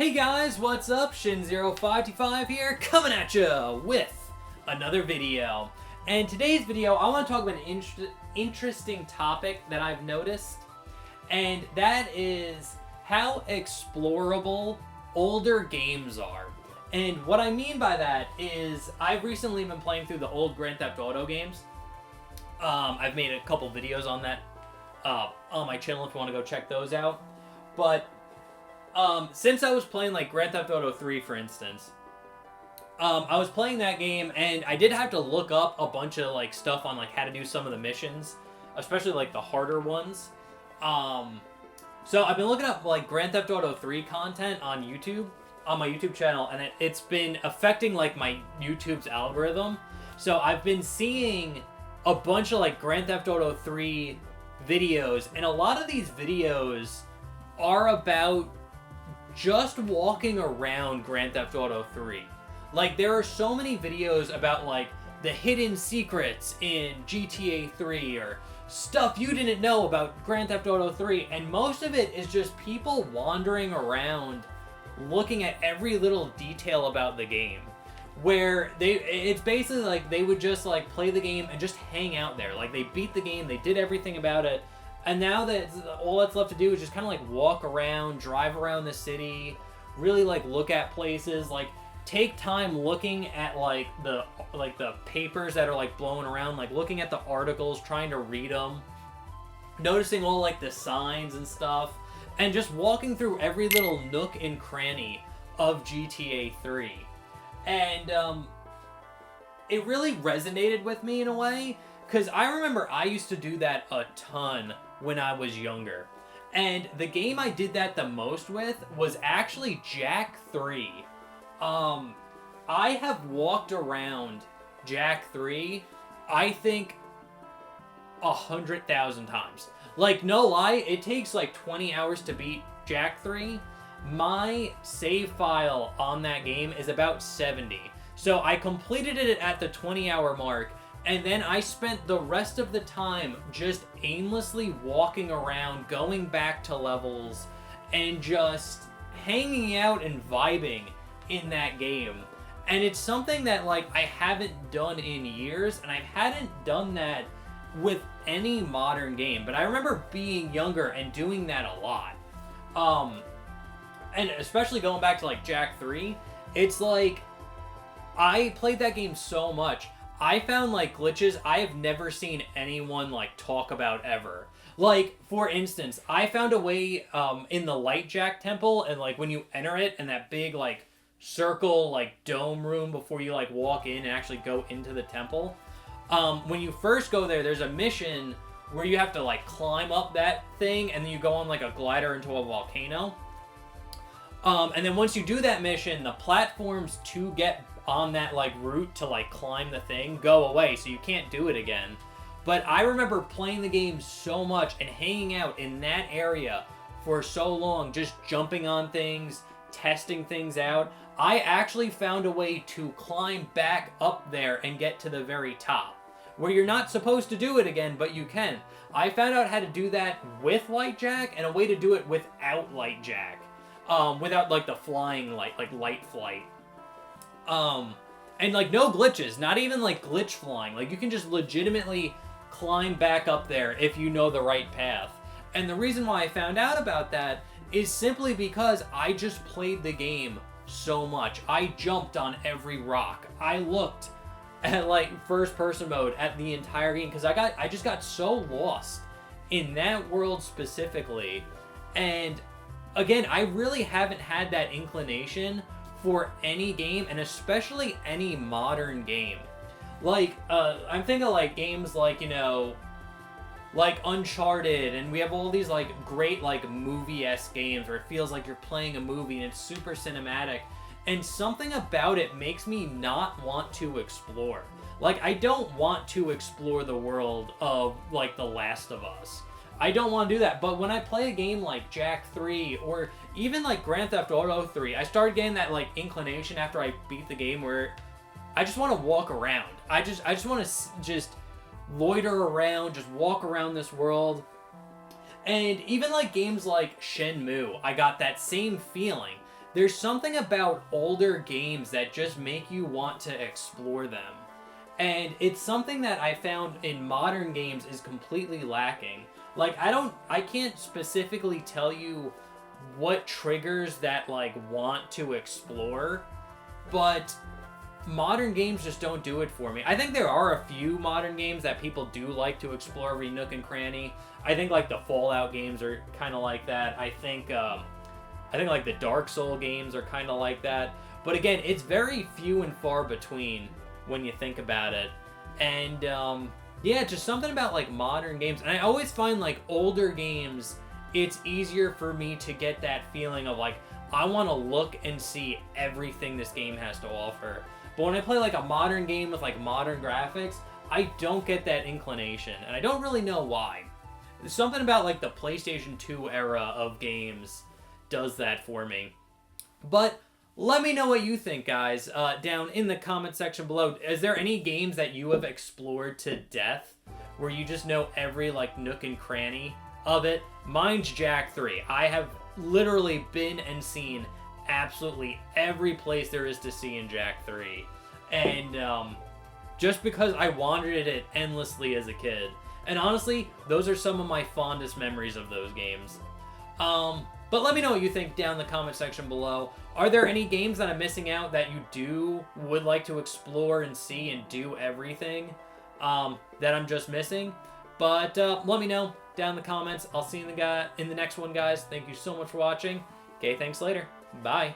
Hey guys, what's up? Shin0525 here, coming at you with another video. And today's video, I want to talk about an interesting topic that I've noticed, and that is how explorable older games are. And what I mean by that is I've recently been playing through the old Grand Theft Auto games. I've made a couple videos on that on my channel if you want to go check those out. But since I was playing like Grand Theft Auto 3, for instance, I was playing that game and I did have to look up a bunch of like stuff on like how to do some of the missions, especially like the harder ones. So I've been looking up like Grand Theft Auto 3 content on YouTube, on my YouTube channel, and it's been affecting like my YouTube's algorithm. So I've been seeing a bunch of like Grand Theft Auto 3 videos, and a lot of these videos are about just walking around Grand Theft Auto 3. Like, there are so many videos about, like, the hidden secrets in GTA 3, or stuff you didn't know about Grand Theft Auto 3, and most of it is just people wandering around looking at every little detail about the game. Where it's basically like they would just, like, play the game and just hang out there. Like, they beat the game, they did everything about it, and now that all that's left to do is just kind of like walk around, drive around the city, really like look at places, like take time looking at like the papers that are like blowing around, like looking at the articles, trying to read them, noticing all like the signs and stuff, and just walking through every little nook and cranny of GTA 3. And it really resonated with me in a way, because I remember I used to do that a ton when I was younger. And the game I did that the most with was actually Jak 3. I have walked around Jak 3, I think, 100,000 times. Like, no lie, it takes like 20 hours to beat Jak 3. My save file on that game is about 70. So I completed it at the 20-hour mark, and then I spent the rest of the time just aimlessly walking around, going back to levels, and just hanging out and vibing in that game. And it's something that, like, I haven't done in years, and I hadn't done that with any modern game. But I remember being younger and doing that a lot. And especially going back to, like, Jak 3, it's like, I played that game so much, I found, like, glitches I have never seen anyone, like, talk about ever. Like, for instance, I found a way in the Lightjack Temple, and, like, when you enter it, in that big, like, circle, like, dome room before you, like, walk in and actually go into the temple, when you first go there, there's a mission where you have to, like, climb up that thing, and then you go on, like, a glider into a volcano. And then once you do that mission, the platforms to get on that like route to like climb the thing go away, so you can't do it again. But I remember playing the game so much and hanging out in that area for so long, just jumping on things, testing things out. I actually found a way to climb back up there and get to the very top, where you're not supposed to do it again, but you can. I found out how to do that with Lightjack, and a way to do it without Lightjack, without like the flying light, like light flight. And like no glitches, not even like glitch flying. Like you can just legitimately climb back up there if you know the right path. And the reason why I found out about that is simply because I just played the game so much. I jumped on every rock. I looked at like first person mode at the entire game because I just got so lost in that world specifically. And again, I really haven't had that inclination for any game, and especially any modern game. Like, I'm thinking of, like, games like, you know, like Uncharted, and we have all these, like, great, like, movie-esque games where it feels like you're playing a movie and it's super cinematic, and something about it makes me not want to explore. Like, I don't want to explore the world of, like, The Last of Us. I don't want to do that, but when I play a game like Jak 3, or even like Grand Theft Auto 3, I started getting that like inclination after I beat the game where I just want to walk around. I just want to just loiter around, just walk around this world. And even like games like Shenmue, I got that same feeling. there's something about older games that just make you want to explore them. And it's something that I found in modern games is completely lacking. Like, I can't specifically tell you what triggers that, like, want to explore, but modern games just don't do it for me. I think there are a few modern games that people do like to explore every nook and cranny. I think, like, the Fallout games are kind of like that. I think like the Dark Soul games are kind of like that. But again, it's very few and far between when you think about it. And yeah, just something about like modern games. And I always find like older games, it's easier for me to get that feeling of like, I want to look and see everything this game has to offer. But when I play like a modern game with like modern graphics, I don't get that inclination. And I don't really know why. There's something about like the PlayStation 2 era of games does that for me. But let me know what you think, guys, down in the comment section below. Is there any games that you have explored to death where you just know every like nook and cranny of it? Mine's Jak 3. I have literally been and seen absolutely every place there is to see in Jak 3. And just because I wandered it endlessly as a kid. And honestly, those are some of my fondest memories of those games. But let me know what you think down in the comment section below. Are there any games that I'm missing out that you would like to explore and see and do everything that I'm just missing? But let me know down in the comments. I'll see you in the next one, guys. Thank you so much for watching. Okay, thanks later. Bye.